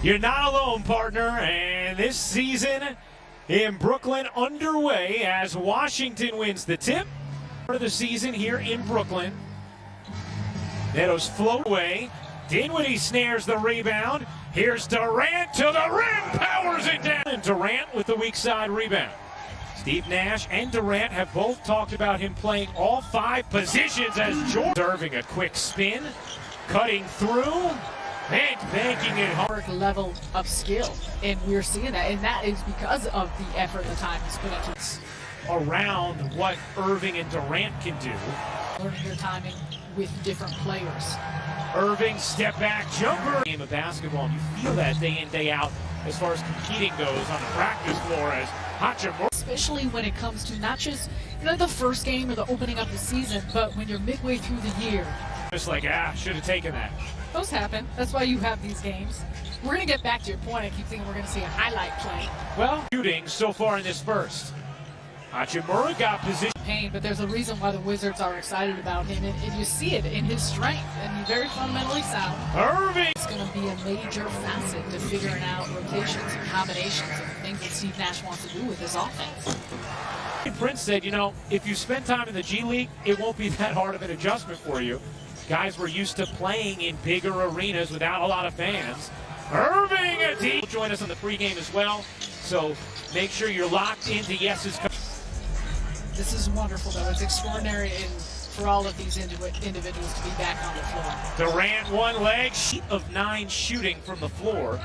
You're not alone, partner, and this season in Brooklyn underway as Washington wins the tip. Part of the season here in Brooklyn. Netos float away. Dinwiddie snares the rebound. Here's Durant to the rim, powers it down. And Durant with the weak side rebound. Steve Nash and Durant have both talked about him playing all 5 positions as Jordan. Serving a quick spin, cutting through, and banking it home. Level of skill, and we're seeing that, and that is because of the effort and the time he's put into it. Around what Irving and Durant can do. Learning your timing with different players. Irving, step back jumper. Game of basketball, and you feel that day in, day out as far as competing goes on the practice floor as Hachimura. Especially when it comes to not just the first game or the opening of the season, but when you're midway through the year. Just like, should have taken that. Those happen. That's why you have these games. We're going to get back to your point. I keep thinking we're going to see a highlight play. Well, shooting so far in this first. Hachimura got position. Pain, but there's a reason why the Wizards are excited about him, and you see it in his strength, and he's very fundamentally sound. Irving! It's going to be a major facet to figuring out rotations and combinations and things that Steve Nash wants to do with his offense. Prince said, if you spend time in the G League, it won't be that hard of an adjustment for you. Guys were used to playing in bigger arenas without a lot of fans. Irving will join us on the pregame as well, so make sure you're locked into Yes's. This is wonderful, though. It's extraordinary for all of these individuals to be back on the floor. Durant, one leg, sheet of 9 shooting from the floor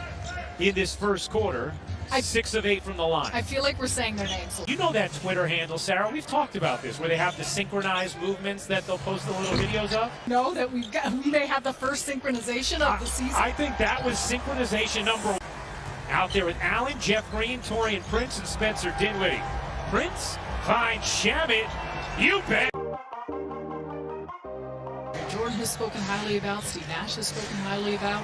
in this first quarter. 6 of 8 from the line. I feel like we're saying their names. You know that Twitter handle, Sarah. We've talked about this, where they have the synchronized movements that they'll post the little videos of. No, that we may have the first synchronization of the season. I think that was synchronization number 1. Out there with Allen, Jeff Green, Taurean Prince, and Spencer Dinwiddie. Prince finds Shamit. You bet. Jordan has spoken highly about. Steve Nash has spoken highly about.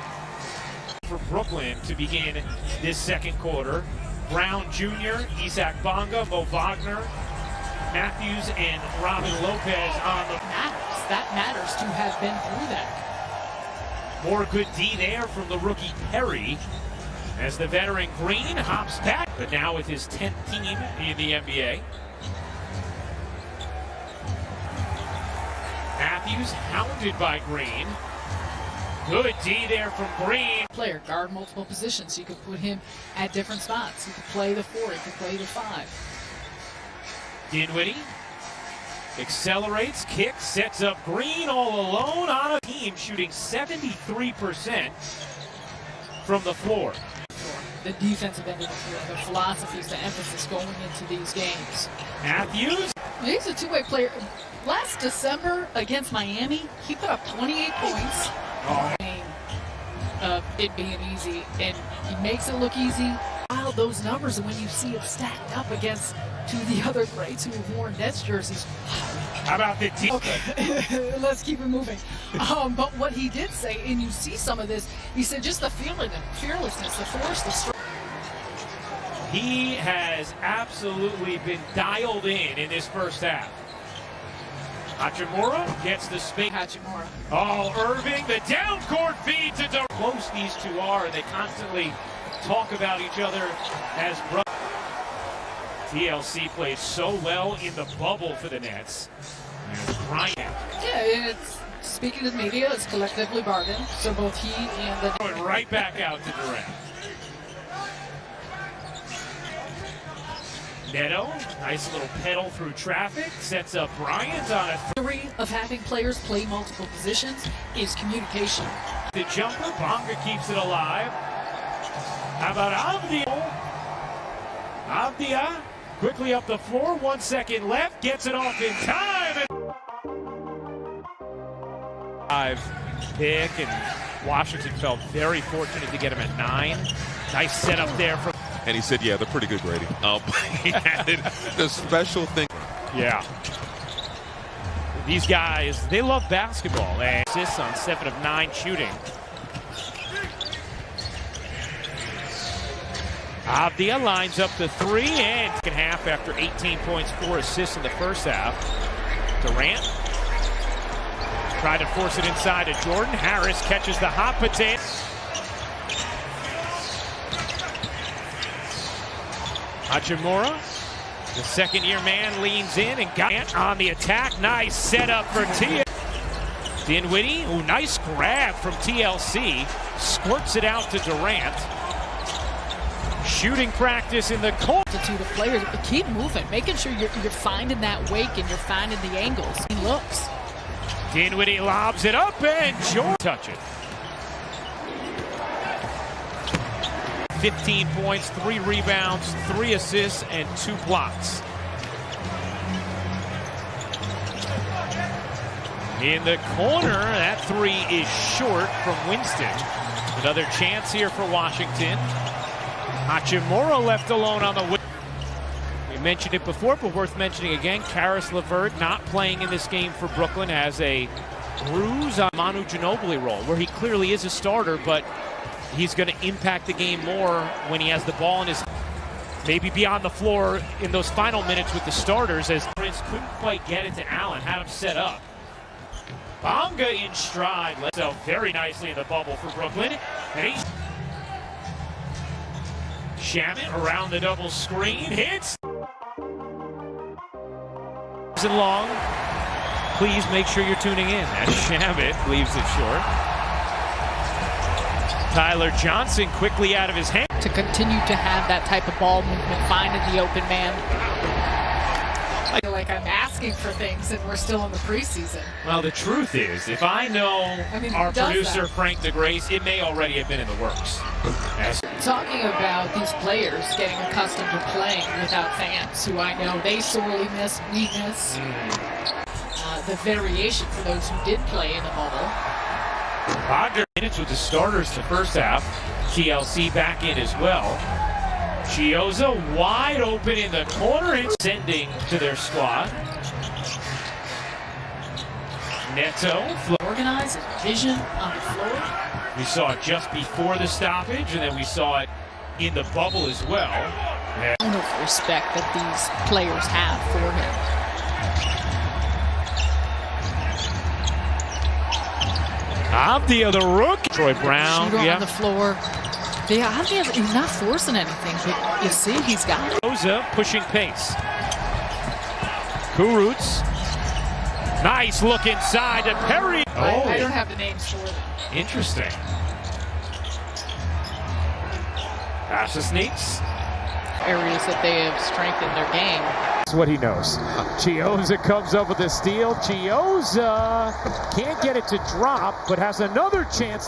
For Brooklyn to begin this second quarter. Brown Jr., Isaac Bonga, Mo Wagner, Matthews, and Robin Lopez on the... That matters to have been through that. More good D there from the rookie Perry as the veteran Green hops back, but now with his 10th team in the NBA. Matthews hounded by Green. Good D there from Green. Player guard multiple positions. You could put him at different spots. He could play the 4. He could play the 5. Dinwiddie accelerates, kicks, sets up Green all alone on a team shooting 73% from the floor. The defensive end of the floor, the philosophies, the emphasis going into these games. Matthews. He's a two-way player. Last December against Miami, he put up 28 points. Of it being easy, and he makes it look easy. Wow, those numbers, and when you see it stacked up against 2 of the other greats who have worn Nets jerseys, how about the team? Okay, let's keep it moving. But what he did say, and you see some of this, he said just the fearlessness, the force, the strength. He has absolutely been dialed in this first half. Hachimura gets the space. Hachimura. Oh, Irving, the down court feed to Durant. Close these two are. They constantly talk about each other as brothers. TLC played so well in the bubble for the Nets. And Bryant. Yeah, speaking to the media, it's collectively bargained. So both he and the... Going right back out to Durant. Neto, nice little pedal through traffic, sets up Bryant on a theory of having players play multiple positions is communication. The jumper, Bonga keeps it alive. How about Avdia? Avdia quickly up the floor, 1 second left, gets it off in time. Pick, and Washington felt very fortunate to get him at 9. Nice setup there from. And he said, yeah, they're pretty good, Brady. He added the special thing. Yeah. These guys, they love basketball. And assists on 7 of 9 shooting. Avdia lines up the 3 and second half after 18 points, 4 assists in the first half. Durant tried to force it inside to Jordan. Harris catches the hot potato. Hachimura, the second-year man, leans in and got it on the attack. Nice setup for T. Dinwiddie, ooh, nice grab from TLC. Squirts it out to Durant. Shooting practice in the corner. Multitude of players, but keep moving, making sure you're finding that wake and you're finding the angles. He looks. Dinwiddie lobs it up and George touch it. 15 points, 3 rebounds, 3 assists, and 2 blocks. In the corner, that 3 is short from Winston. Another chance here for Washington. Hachimura left alone on the wing. We mentioned it before, but worth mentioning again. Karis LeVert not playing in this game for Brooklyn, has a bruise on Manu Ginobili role, where he clearly is a starter, but he's going to impact the game more when he has the ball in his, maybe be on the floor in those final minutes with the starters, as Prince couldn't quite get it to Allen, had him set up. Bonga in stride, led himself very nicely in the bubble for Brooklyn. And he's Shamit around the double screen, hits. And long, please make sure you're tuning in as Shamit leaves it short. Tyler Johnson quickly out of his hand. To continue to have that type of ball movement, finding the open man. I feel like I'm asking for things and we're still in the preseason. Well, the truth is, if I know our producer, that? Frank DeGrace, it may already have been in the works. Talking about these players getting accustomed to playing without fans, who I know they sorely miss, we miss. The variation for those who did play in the bubble. Roger minutes with the starters the first half. TLC back in as well. Chioza wide open in the corner and sending to their squad. Neto. Organized vision on the floor. We saw it just before the stoppage, and then we saw it in the bubble as well. Of respect that these players have for him. Avdia, the rookie. Troy Brown, shooter on the floor. Yeah, Avdia, he's not forcing anything, but you see he's got it. Rosa pushing pace. Kurucs. Nice look inside to Perry. I don't have the names for them. Interesting. Asha sneaks. Areas that they have strengthened their game. That's what he knows. Chioza comes up with a steal. Chioza can't get it to drop, but has another chance.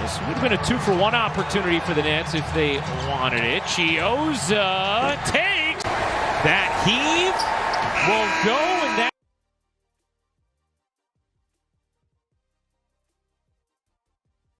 This would have been a 2-for-1 opportunity for the Nets if they wanted it. Chioza takes that heave, will go